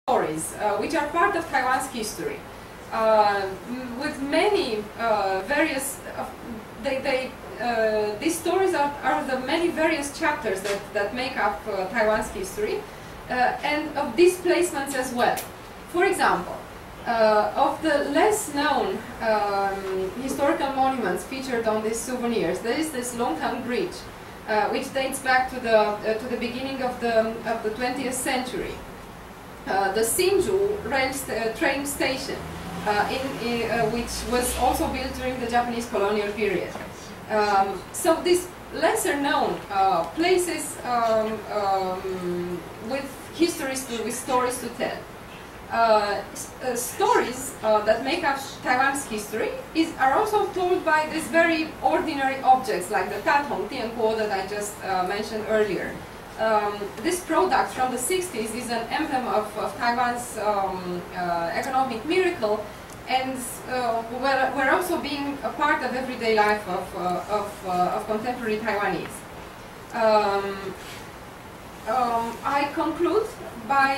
stories which are part of Taiwan's history, with many various. These stories are the many various chapters that make up Taiwan's history, and of displacements as well. For example, of the less known historical monuments featured on these souvenirs, there is this Longtang Bridge, which dates back to the beginning of the 20th century. The Hsinchu train station, which was also built during the Japanese colonial period. So these lesser known places with with stories to tell. Stories that make up Taiwan's history are also told by these very ordinary objects like the Tatong Dianguo that I just mentioned earlier. This product from the 60s is an emblem of Taiwan's economic miracle, and we're also being a part of everyday life of contemporary Taiwanese. I conclude by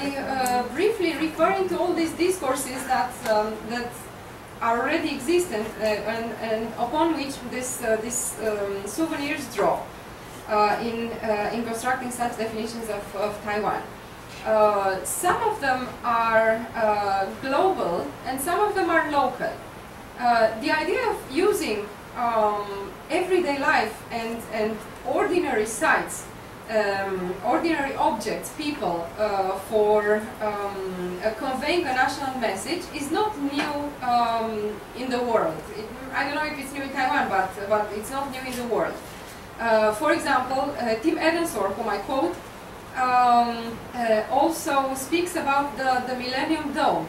briefly referring to all these discourses that already existent and upon which these souvenirs draw in constructing such definitions of Taiwan. Some of them are global and some of them are local. The idea of using everyday life and ordinary sites, ordinary objects, people, for conveying a national message is not new in the world. I don't know if it's new in Taiwan, but it's not new in the world. For example, Tim Edensor, whom I quote, also speaks about the Millennium Dome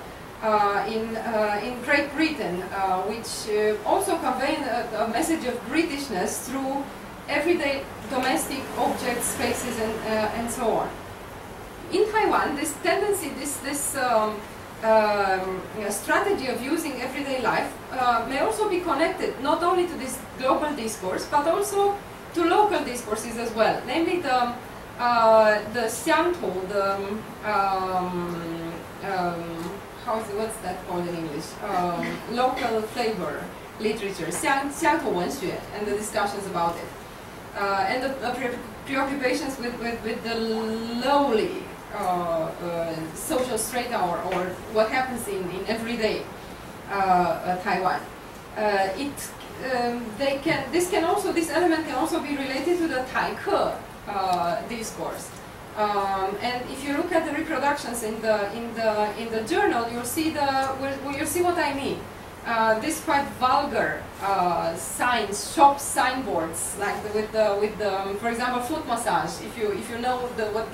in Great Britain, which also conveys a message of Britishness through everyday domestic objects, spaces, and so on. In Taiwan, this tendency, this strategy of using everyday life may also be connected not only to this global discourse, but also to local discourses as well, namely the xiangtu, what's that called in English? Local flavor literature, 乡土文学, and the discussions about it. And the preoccupations with the lowly social strata or what happens in everyday Taiwan. This element can also be related to the Taike discourse. And if you look at the reproductions in the journal, you'll see what I mean. These quite vulgar signs, shop signboards, like with the for example, foot massage. If you know what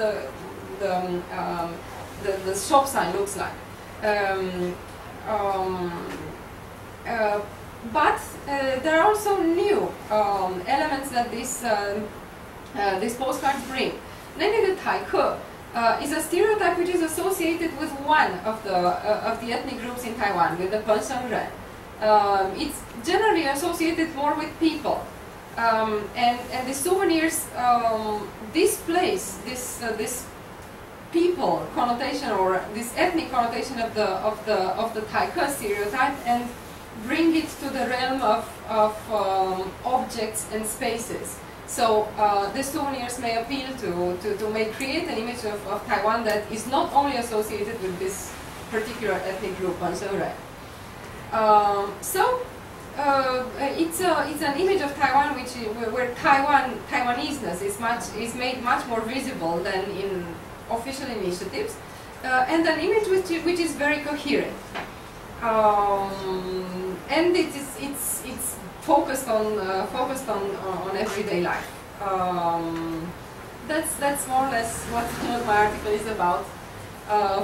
the shop sign looks like. But there are also new elements that these postcards bring. Namely, the Taike is a stereotype which is associated with one of the ethnic groups in Taiwan, with the Penshengren. It's generally associated more with people, and the souvenirs displace this people connotation or this ethnic connotation of the Taike stereotype and bring it to the realm of objects and spaces. So the souvenirs may appeal may create an image of Taiwan that is not only associated with this particular ethnic group, Penshengren. It's an image of Taiwan where Taiwaneseness is made much more visible than in official initiatives, and an image which is very coherent. And it's focused on everyday life. That's more or less what my article is about.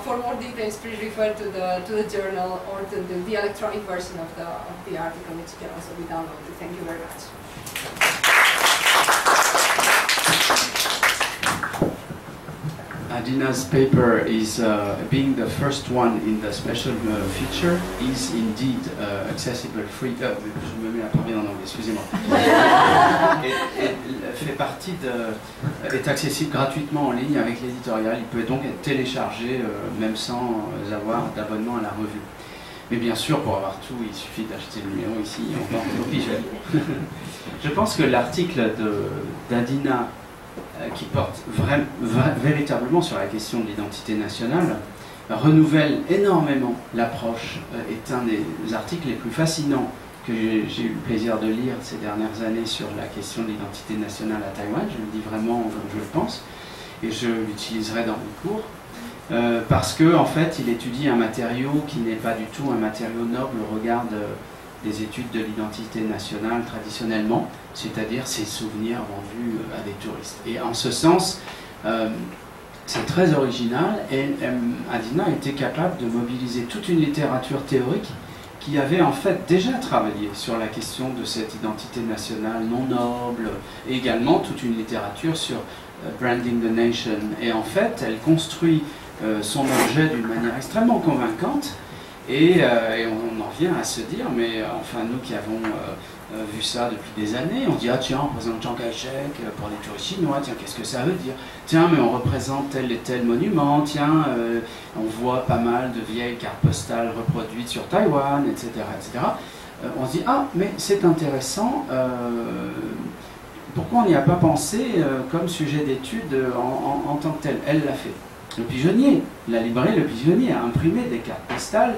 For more details, please refer to the journal or to the electronic version of the article, which can also be downloaded. Thank you very much. Adina's paper is being the first one in the special feature, is indeed accessible free. Je me mets à parler en anglais, excusez-moi. est accessible gratuitement en ligne avec l'éditorial. Il peut donc être téléchargé même sans avoir d'abonnement à la revue. Mais bien sûr, pour avoir tout, il suffit d'acheter le numéro ici, on va en copie. Je pense que l'article d'Adina, qui porte véritablement sur la question de l'identité nationale, renouvelle énormément l'approche, est un des articles les plus fascinants que j'ai eu le plaisir de lire ces dernières années sur la question de l'identité nationale à Taïwan. Je le dis vraiment comme je le pense, et je l'utiliserai dans mes cours. Parce que en fait, il étudie un matériau qui n'est pas du tout un matériau noble au regard des études de l'identité nationale traditionnellement, c'est-à-dire ses souvenirs vendus à des touristes. Et en ce sens, c'est très original, et Adina était capable de mobiliser toute une littérature théorique qui avait en fait déjà travaillé sur la question de cette identité nationale non noble, et également toute une littérature sur Branding the Nation. Et en fait, elle construit son objet d'une manière extrêmement convaincante, et on en vient à se dire, mais enfin nous qui avons vu ça depuis des années, on dit ah tiens, on représente Chiang Kai-shek pour les touristes chinois, tiens qu'est-ce que ça veut dire, tiens mais on représente tel et tel monument, tiens on voit pas mal de vieilles cartes postales reproduites sur Taïwan, etc. etc. On se dit ah mais c'est intéressant, pourquoi on n'y a pas pensé comme sujet d'étude en tant que tel. Elle l'a fait. Le Pigeonnier, la librairie Le Pigeonnier a imprimé des cartes postales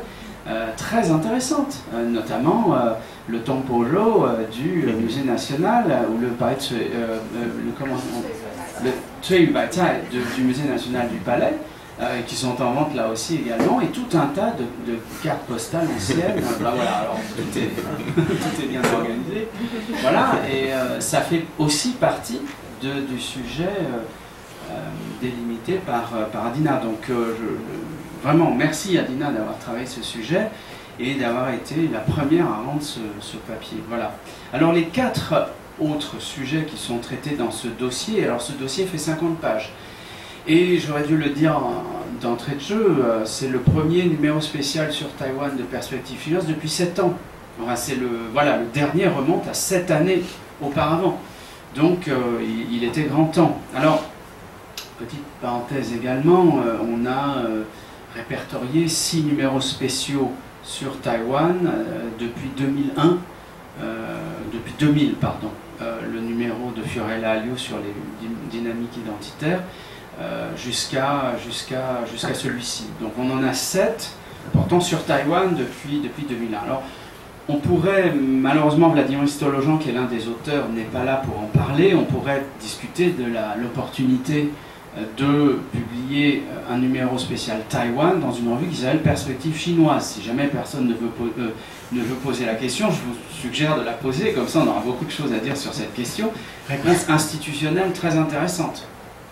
très intéressantes, notamment le Tompojo du Musée National, ou le Tsui Baitai du Musée National du Palais, qui sont en vente là aussi également, et tout un tas de cartes postales anciennes. Voilà, alors tout est bien organisé. Voilà, et ça fait aussi partie du sujet délimité par Adina. Donc vraiment merci Adina d'avoir travaillé ce sujet et d'avoir été la première à rendre ce papier. Voilà. Alors les 4 autres sujets qui sont traités dans ce dossier, alors ce dossier fait 50 pages. Et j'aurais dû le dire d'entrée de jeu, c'est le premier numéro spécial sur Taïwan de Perspective chinoise depuis 7 ans. Enfin, le dernier remonte à 7 années auparavant. Donc il était grand temps. Alors, petite parenthèse également, on a répertorié 6 numéros spéciaux sur Taïwan depuis 2001, depuis 2000, pardon, le numéro de Fiorella Alliot sur les dynamiques identitaires, jusqu'à celui-ci. Donc on en a 7 portant sur Taïwan depuis 2001. Alors on pourrait, malheureusement Vladimir Stolojan, qui est l'un des auteurs, n'est pas là pour en parler, on pourrait discuter de l'opportunité de publier un numéro spécial Taïwan dans une revue qui s'appelle Perspective chinoise. Si jamais personne ne veut poser la question, je vous suggère de la poser, comme ça on aura beaucoup de choses à dire sur cette question. Réponse institutionnelle très intéressante.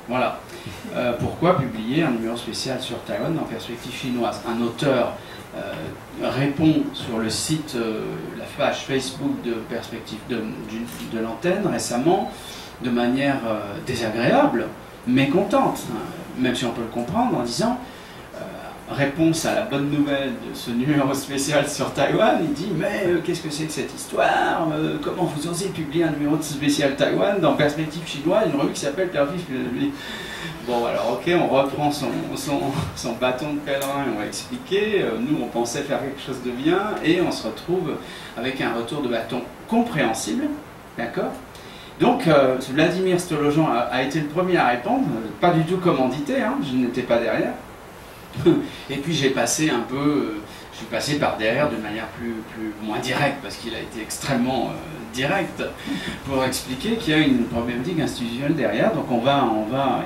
Voilà. Pourquoi publier un numéro spécial sur Taïwan dans Perspective chinoise? Un auteur répond sur le site, la page Facebook de Perspective de l'antenne récemment, de manière désagréable, mécontente, même si on peut le comprendre, en disant réponse à la bonne nouvelle de ce numéro spécial sur Taïwan, il dit mais qu'est-ce que c'est que cette histoire, comment vous osez publier un numéro spécial Taïwan dans Perspective chinoise, une revue qui s'appelle Perspective. Bon alors ok, on reprend son bâton de pèlerin et on va expliquer, nous on pensait faire quelque chose de bien et on se retrouve avec un retour de bâton compréhensible, d'accord. Donc Vladimir Stolojan a été le premier à répondre, pas du tout commandité, hein, je n'étais pas derrière. Et puis j'ai passé un peu, je suis passé par derrière de manière moins directe, parce qu'il a été extrêmement direct, pour expliquer qu'il y a une problématique institutionnelle derrière, donc on va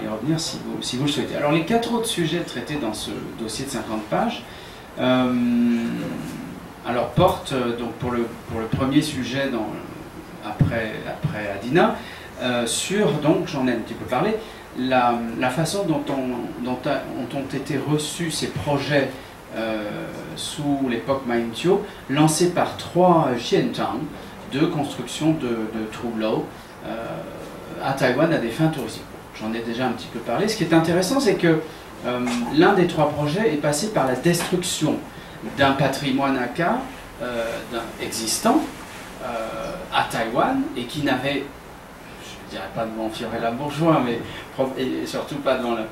y revenir si vous le souhaitez. Alors les 4 autres sujets traités dans ce dossier de 50 pages, alors portent, donc pour le premier sujet après Adina, sur, donc j'en ai un petit peu parlé, la façon dont ont été reçus ces projets sous l'époque Maïntio, lancés par 3 Xiantang de construction de trouleaux à Taïwan à des fins touristiques. J'en ai déjà un petit peu parlé. Ce qui est intéressant, c'est que l'un des 3 projets est passé par la destruction d'un patrimoine Hakka existant à Taïwan et qui n'avait, je dirais pas devant Fiorella Bourgeois, mais et surtout pas dans les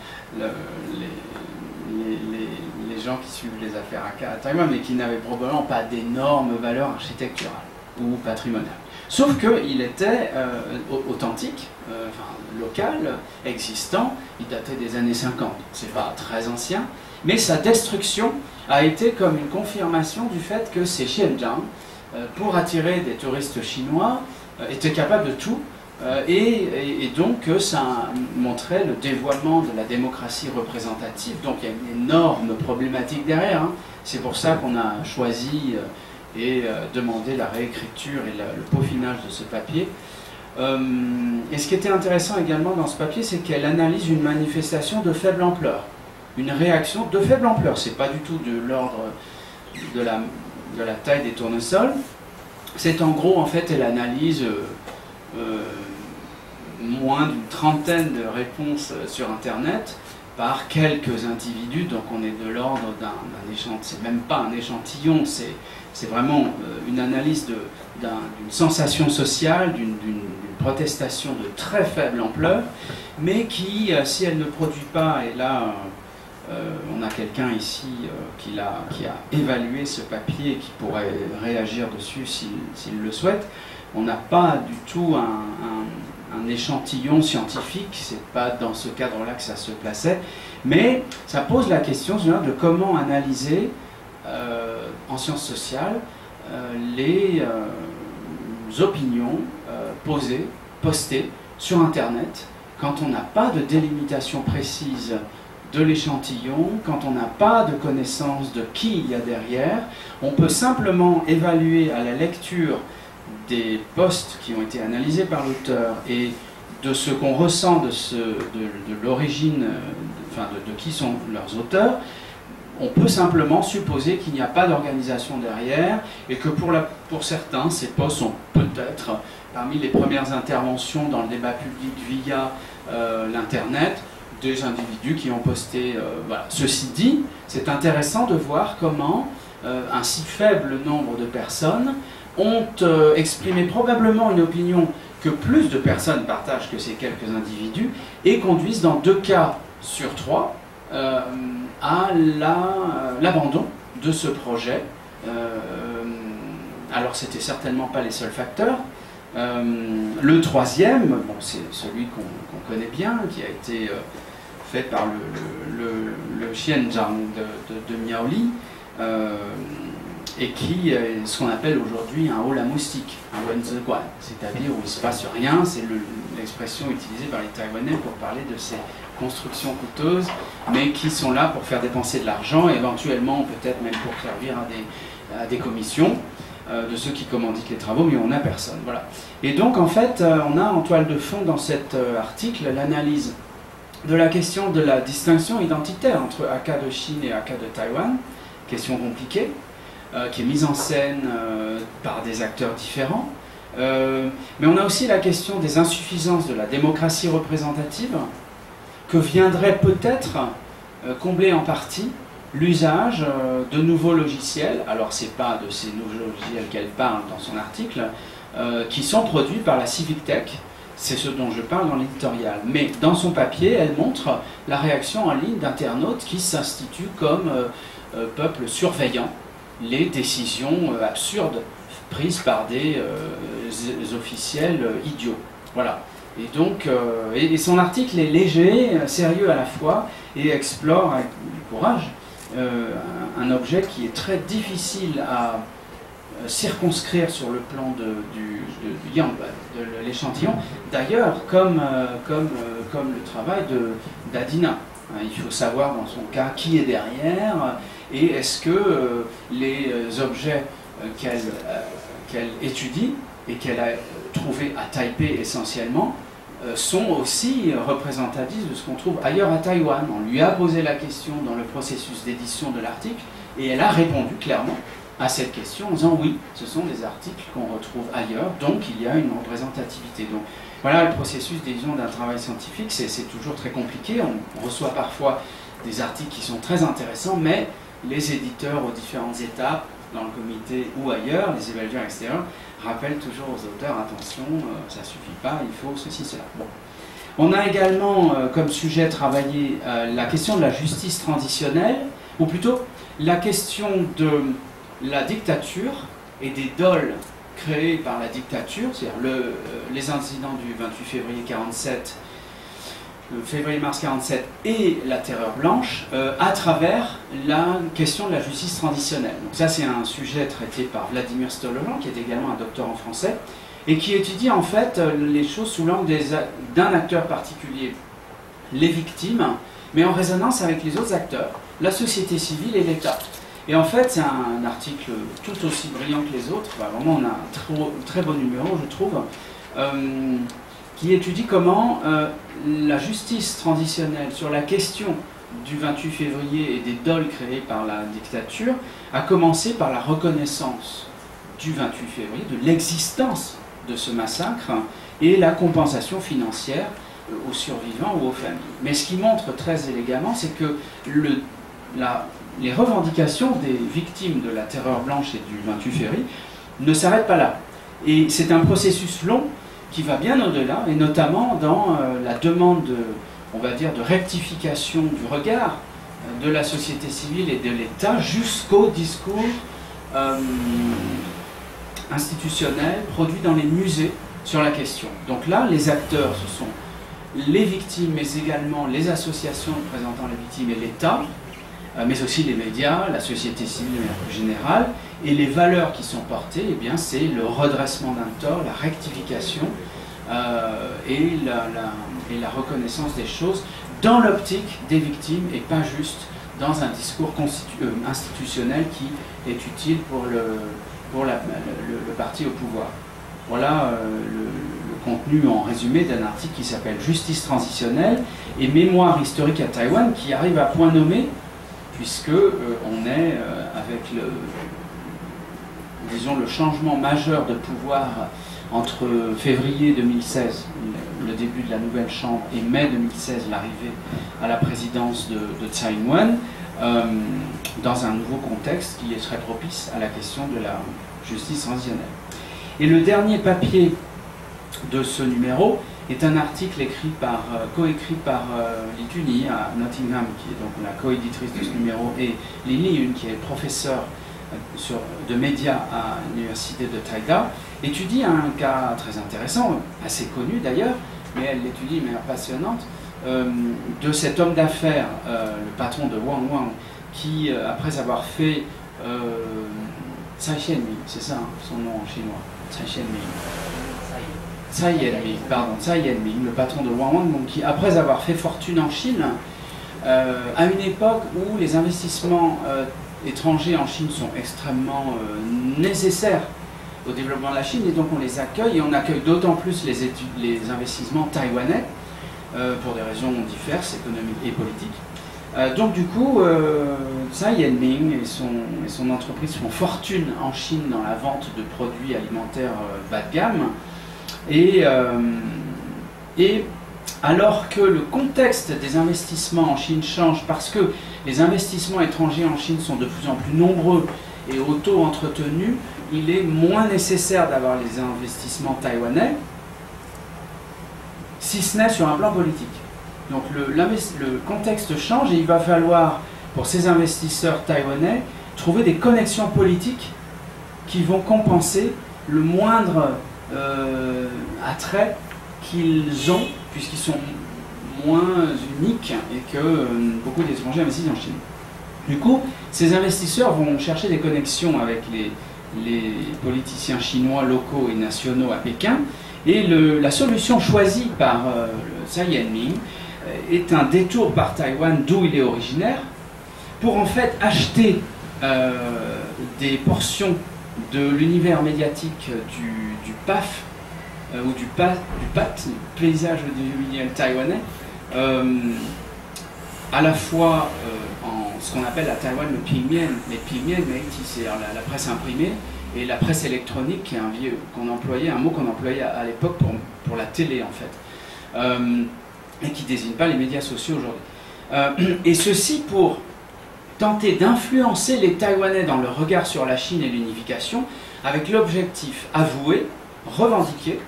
gens qui suivent les affaires à Taïwan, mais qui n'avaient probablement pas d'énormes valeurs architecturales ou patrimoniales. Sauf qu'il était authentique, local, existant, il datait des années 50, c'est pas très ancien, mais sa destruction a été comme une confirmation du fait que ces Xianzhang, pour attirer des touristes chinois, étaient capables de tout, et donc ça montrait le dévoiement de la démocratie représentative. Donc il y a une énorme problématique derrière, hein. C'est pour ça qu'on a choisi et demandé la réécriture et le peaufinage de ce papier. Et ce qui était intéressant également dans ce papier, c'est qu'elle analyse une manifestation de faible ampleur, une réaction de faible ampleur. C'est pas du tout de l'ordre de la taille des tournesols. C'est en gros, en fait, elle analyse moins d'une trentaine de réponses sur Internet par quelques individus. Donc on est de l'ordre d'un échantillon, c'est même pas un échantillon, c'est vraiment une analyse d'une sensation sociale, d'une protestation de très faible ampleur, mais qui, si elle ne produit pas, et là on a quelqu'un ici qui a évalué ce papier et qui pourrait réagir dessus s'il le souhaite, on n'a pas du tout un échantillon scientifique, c'est pas dans ce cadre-là que ça se plaçait, mais ça pose la question de comment analyser en sciences sociales les opinions postées sur Internet quand on n'a pas de délimitation précise de l'échantillon, quand on n'a pas de connaissance de qui il y a derrière. On peut simplement évaluer à la lecture des posts qui ont été analysés par l'auteur et de ce qu'on ressent de l'origine, de qui sont leurs auteurs. On peut simplement supposer qu'il n'y a pas d'organisation derrière et que pour certains, ces posts sont peut-être parmi les premières interventions dans le débat public via l'Internet des individus qui ont posté. Voilà. Ceci dit, c'est intéressant de voir comment un si faible nombre de personnes ont exprimé probablement une opinion que plus de personnes partagent que ces quelques individus et conduisent dans 2 cas sur 3 à l'abandon de ce projet. Alors c'était certainement pas les seuls facteurs. Le troisième, bon, c'est celui qu'on connaît bien, qui a été fait par le Xianzhang de Miaoli, et qui est ce qu'on appelle aujourd'hui un hall à moustiques, un Wenziguan, c'est-à-dire où il ne se passe rien. C'est l'expression utilisée par les Taïwanais pour parler de ces constructions coûteuses, mais qui sont là pour faire dépenser de l'argent, éventuellement peut-être même pour servir à des commissions de ceux qui commanditent les travaux, mais on n'a personne. Voilà. Et donc en fait, on a en toile de fond dans cet article l'analyse de la question de la distinction identitaire entre Hakka de Chine et Hakka de Taïwan, question compliquée, qui est mise en scène par des acteurs différents. Mais on a aussi la question des insuffisances de la démocratie représentative, que viendrait peut-être combler en partie l'usage de nouveaux logiciels. Alors c'est pas de ces nouveaux logiciels qu'elle parle dans son article, qui sont produits par la Civic Tech. C'est ce dont je parle dans l'éditorial. Mais dans son papier, elle montre la réaction en ligne d'internautes qui s'instituent comme peuple surveillant les décisions absurdes prises par des officiels idiots. Voilà. Et donc, et son article est léger, sérieux à la fois, et explore avec du courage un objet qui est très difficile à circonscrire sur le plan de l'échantillon. D'ailleurs, comme le travail d'Adina. Il faut savoir dans son cas qui est derrière, et est-ce que les objets qu'elle étudie et qu'elle a trouvés à Taipei essentiellement sont aussi représentatifs de ce qu'on trouve ailleurs à Taïwan. On lui a posé la question dans le processus d'édition de l'article et elle a répondu clairement à cette question en disant oui, ce sont des articles qu'on retrouve ailleurs, donc il y a une représentativité. Donc voilà le processus d'édition d'un travail scientifique, c'est toujours très compliqué. On reçoit parfois des articles qui sont très intéressants, mais les éditeurs aux différentes étapes dans le comité ou ailleurs, les évaluateurs extérieurs rappellent toujours aux auteurs, attention, ça ne suffit pas, il faut ceci, cela. Bon. On a également comme sujet travaillé la question de la justice transitionnelle, ou plutôt la question de la dictature et des dôles créés par la dictature, c'est-à-dire les incidents du 28 février 47, le février-mars 47 et la terreur blanche, à travers la question de la justice transitionnelle. Donc ça, c'est un sujet traité par Vladimir Stolojan, qui est également un docteur en français, et qui étudie en fait les choses sous l'angle d'un acteur particulier, les victimes, mais en résonance avec les autres acteurs, la société civile et l'État. Et en fait, c'est un article tout aussi brillant que les autres, enfin, vraiment on a un très beau numéro, je trouve, qui étudie comment la justice transitionnelle sur la question du 28 février et des dôles créés par la dictature a commencé par la reconnaissance du 28 février, de l'existence de ce massacre et la compensation financière aux survivants ou aux familles. Mais ce qui montre très élégamment, c'est que les revendications des victimes de la terreur blanche et du 28 février ne s'arrêtent pas là. Et c'est un processus long qui va bien au-delà, et notamment dans la demande, on va dire, de rectification du regard de la société civile et de l'État jusqu'au discours institutionnel produit dans les musées sur la question. Donc là, les acteurs, ce sont les victimes, mais également les associations représentant les victimes et l'État, mais aussi les médias, la société civile de manière plus générale, et les valeurs qui sont portées, eh bien, c'est le redressement d'un tort, la rectification et la reconnaissance des choses dans l'optique des victimes et pas juste dans un discours institutionnel qui est utile pour le parti au pouvoir. Voilà le contenu en résumé d'un article qui s'appelle « Justice transitionnelle et mémoire historique à Taïwan » qui arrive à point nommé puisque on est avec le changement majeur de pouvoir entre février 2016, le début de la nouvelle chambre, et mai 2016, l'arrivée à la présidence de Tsai Ing-wen, dans un nouveau contexte qui est très propice à la question de la justice transitionnelle. Et le dernier papier de ce numéro est un article coécrit par Lituni à Nottingham, qui est donc la coéditrice de ce numéro, et Lili Yun, qui est professeure de médias à l'université de Taïda, étudie un cas très intéressant, assez connu d'ailleurs, mais elle l'étudie de manière passionnante, de cet homme d'affaires, le patron de Wang Wang, qui, après avoir fait Tsai Yen-ming, c'est ça son nom en chinois, Tsai Yen-ming, le patron de Wang Wang, donc, qui, après avoir fait fortune en Chine, à une époque où les investissements étrangers en Chine sont extrêmement nécessaires au développement de la Chine, et donc on les accueille, et on accueille d'autant plus les investissements taïwanais, pour des raisons diverses, économiques et politiques. Donc du coup, Tsai Yen-ming et son entreprise font fortune en Chine dans la vente de produits alimentaires bas de gamme, et alors que le contexte des investissements en Chine change parce que les investissements étrangers en Chine sont de plus en plus nombreux et auto-entretenus, il est moins nécessaire d'avoir les investissements taïwanais, si ce n'est sur un plan politique. Donc le contexte change et il va falloir, pour ces investisseurs taïwanais, trouver des connexions politiques qui vont compenser le moindre attrait qu'ils ont, puisqu'ils sont moins uniques et que beaucoup d'étrangers investissent en Chine. Du coup, ces investisseurs vont chercher des connexions avec les politiciens chinois locaux et nationaux à Pékin, et la solution choisie par Tsai Yen-ming est un détour par Taïwan, d'où il est originaire, pour en fait acheter des portions de l'univers médiatique du PAF, ou du PAT, paysage audiovisuel taïwanais, à la fois en ce qu'on appelle à Taïwan le Pingmian, les Pingmian, c'est la presse imprimée, et la presse électronique, qui est un mot qu'on employait à l'époque pour la télé en fait, et qui ne désigne pas les médias sociaux aujourd'hui. Et ceci pour tenter d'influencer les Taïwanais dans leur regard sur la Chine et l'unification, avec l'objectif avoué, revendiqué,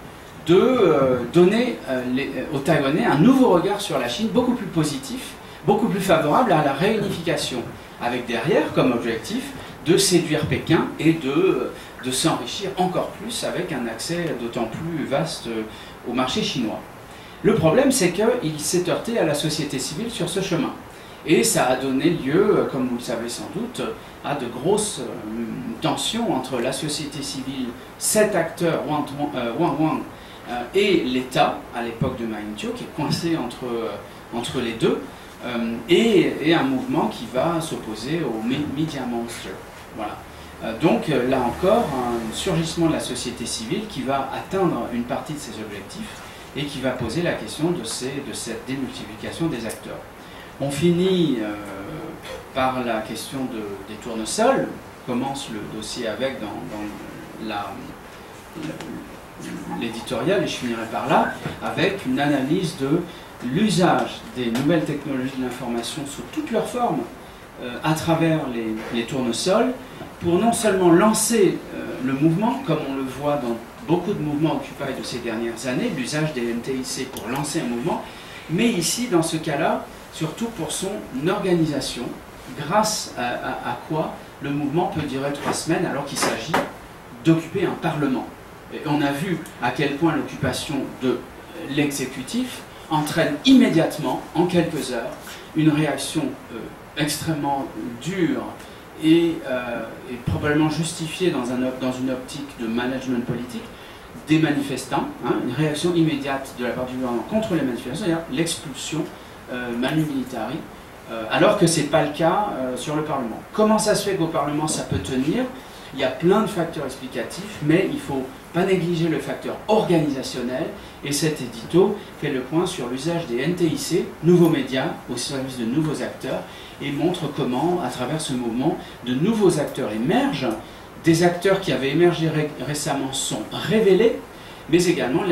de donner aux Taïwanais un nouveau regard sur la Chine, beaucoup plus positif, beaucoup plus favorable à la réunification, avec derrière comme objectif de séduire Pékin et de s'enrichir encore plus avec un accès d'autant plus vaste au marché chinois. Le problème, c'est qu'il s'est heurté à la société civile sur ce chemin. Et ça a donné lieu, comme vous le savez sans doute, à de grosses tensions entre la société civile, 7 acteurs, Wang, et l'État, à l'époque de Ma Ying-jeou, qui est coincé entre les deux, et un mouvement qui va s'opposer au Media Monster. Voilà. Donc là encore, un surgissement de la société civile qui va atteindre une partie de ses objectifs et qui va poser la question de cette démultiplication des acteurs. On finit par la question des tournesols. On commence le dossier avec dans l'éditorial, et je finirai par là, avec une analyse de l'usage des nouvelles technologies de l'information sous toutes leurs formes à travers les tournesols, pour non seulement lancer le mouvement, comme on le voit dans beaucoup de mouvements Occupy de ces dernières années, l'usage des NTIC pour lancer un mouvement, mais ici, dans ce cas-là, surtout pour son organisation, grâce à quoi le mouvement peut durer 3 semaines alors qu'il s'agit d'occuper un parlement. Et on a vu à quel point l'occupation de l'exécutif entraîne immédiatement, en quelques heures, une réaction extrêmement dure et probablement justifiée dans une optique de management politique des manifestants, une réaction immédiate de la part du gouvernement contre les manifestants, c'est-à-dire l'expulsion manu militari, alors que ce n'est pas le cas sur le Parlement. Comment ça se fait qu'au Parlement ça peut tenir? Il y a plein de facteurs explicatifs, mais il ne faut pas négliger le facteur organisationnel, et cet édito fait le point sur l'usage des NTIC, nouveaux médias, au service de nouveaux acteurs, et montre comment, à travers ce mouvement, de nouveaux acteurs émergent, des acteurs qui avaient émergé récemment sont révélés, mais également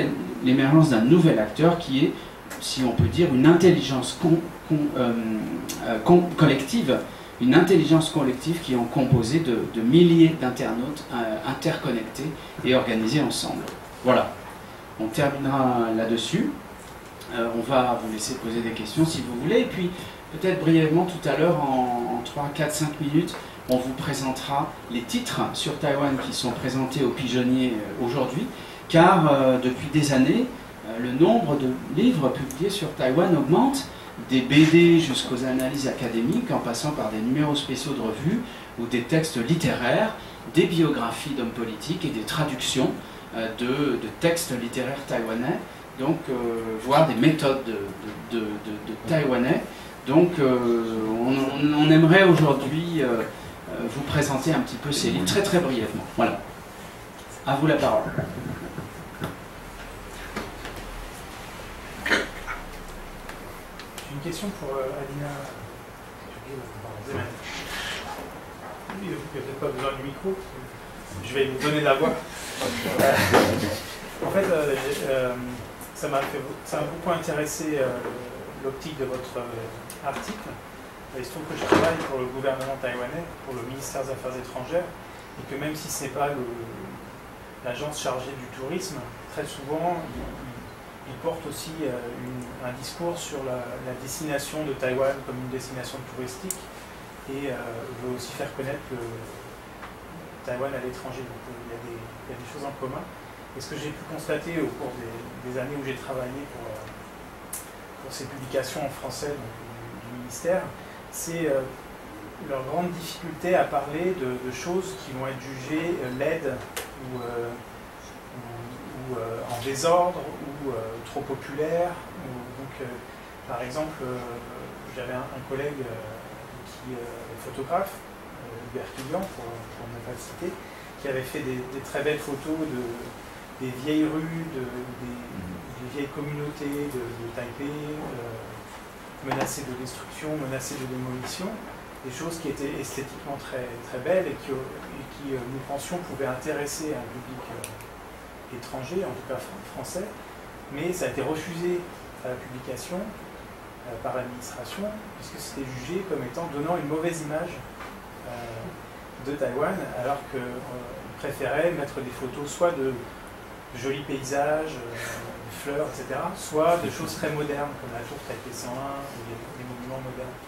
l'émergence d'un nouvel acteur qui est, si on peut dire, une intelligence collective, une intelligence collective qui est composée de milliers d'internautes interconnectés et organisés ensemble. Voilà, on terminera là-dessus. On va vous laisser poser des questions si vous voulez, et puis peut-être brièvement tout à l'heure, en 3, 4, 5 minutes, on vous présentera les titres sur Taïwan qui sont présentés au Pigeonnier aujourd'hui, car depuis des années, le nombre de livres publiés sur Taïwan augmente, des BD jusqu'aux analyses académiques, en passant par des numéros spéciaux de revues ou des textes littéraires, des biographies d'hommes politiques et des traductions de textes littéraires taïwanais, donc voire des méthodes de taïwanais. Donc on aimerait aujourd'hui vous présenter un petit peu ces livres très très brièvement. Voilà. À vous la parole. Une question pour Adina. Il n'y a peut-être pas besoin du micro. Je vais vous donner la voix. En fait, ça m'a beaucoup intéressé l'optique de votre article. Il se trouve que je travaille pour le gouvernement taïwanais, pour le ministère des Affaires étrangères, et que même si ce n'est pas l'agence chargée du tourisme, très souvent, il porte aussi un discours sur la destination de Taïwan comme une destination touristique, et veut aussi faire connaître Taïwan à l'étranger. Donc il y a des choses en commun. Et ce que j'ai pu constater au cours des années où j'ai travaillé pour ces publications en français du ministère, c'est leur grande difficulté à parler de choses qui vont être jugées laides ou en désordre ou trop populaires. Donc, par exemple, j'avais un collègue qui est photographe, Hubert Client, pour ne pas le citer, qui avait fait des très belles photos des vieilles rues, des vieilles communautés de Taipei, menacées de destruction, menacées de démolition, des choses qui étaient esthétiquement très, très belles et qui nous pensions pouvaient intéresser un public étranger, en tout cas français, mais ça a été refusé à la publication par l'administration, puisque c'était jugé comme étant donnant une mauvaise image de Taïwan, alors qu'on préférait mettre des photos soit de jolis paysages, de fleurs, etc., soit de choses très modernes, comme la tour Taipei 101 ou des monuments modernes.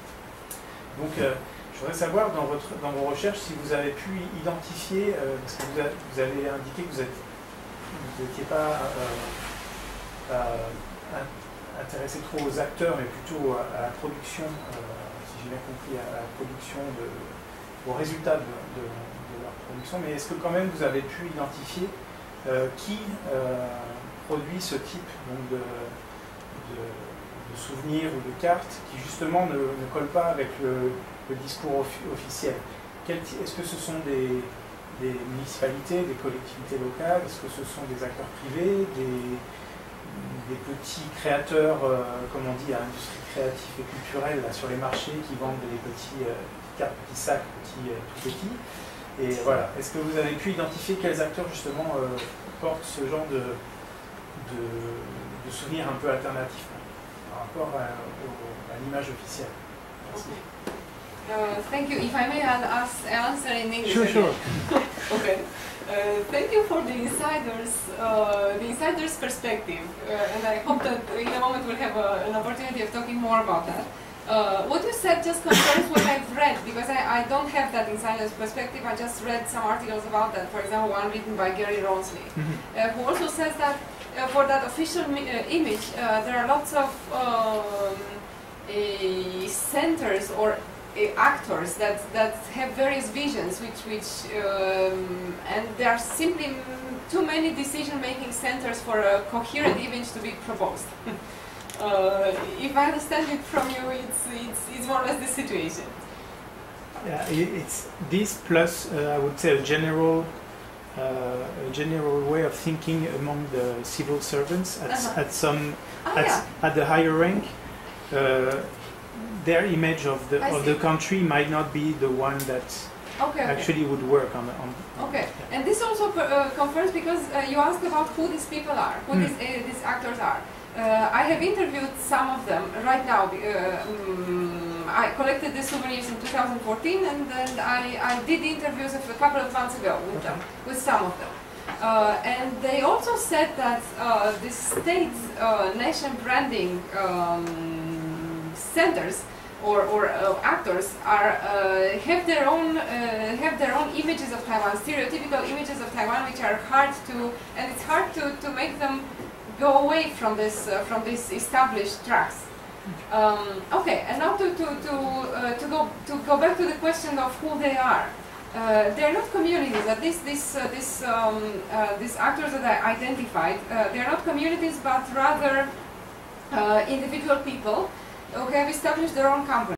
Donc, je voudrais savoir, dans vos recherches, si vous avez pu identifier, parce que vous avez indiqué que vous n'étiez pas intéressé trop aux acteurs, mais plutôt à la production, si j'ai bien compris, à la production, aux résultats de leur production. Mais est-ce que quand même vous avez pu identifier qui produit ce type donc, de souvenirs ou de cartes qui justement ne collent pas avec le discours officiel? Est-ce que ce sont des municipalités, des collectivités locales? Est-ce que ce sont des acteurs privés, des petits créateurs, comme on dit, à l'industrie créative et culturelle, là, sur les marchés, qui vendent des petits cartes, petits sacs, tout petits? Et voilà, est-ce que vous avez pu identifier quels acteurs justement portent ce genre de souvenirs un peu alternatifs par rapport à l'image officielle? Merci. Thank you. If I may answer in English. Sure. Okay. Thank you for the insider's perspective, and I hope that in a moment we'll have an opportunity of talking more about that. What you said just confirms what I've read, because I don't have that insider's perspective. I just read some articles about that. For example, one written by Gary Ronsley, who also says that for that official image, there are lots of centers or actors that have various visions, and there are simply too many decision-making centers for a coherent image to be proposed. If I understand it from you, it's more or less the situation. Yeah, it's this plus I would say a general way of thinking among the civil servants at the higher rank. Their image of the country might not be the one that actually would work on. Okay, yeah. And this also confirms, because you asked about who these people are, who these actors are. I have interviewed some of them right now. I collected the souvenirs in 2014, and then I did interviews a couple of months ago with them, with some of them. And they also said that the state nation branding centers or actors have their own images of Taiwan, stereotypical images of Taiwan, which are hard to, and it's hard to make them go away from this established tracks. Okay, and now to go back to the question of who they are. They're not communities. At least these actors that I identified, they're not communities, but rather individual people who have established their own companies.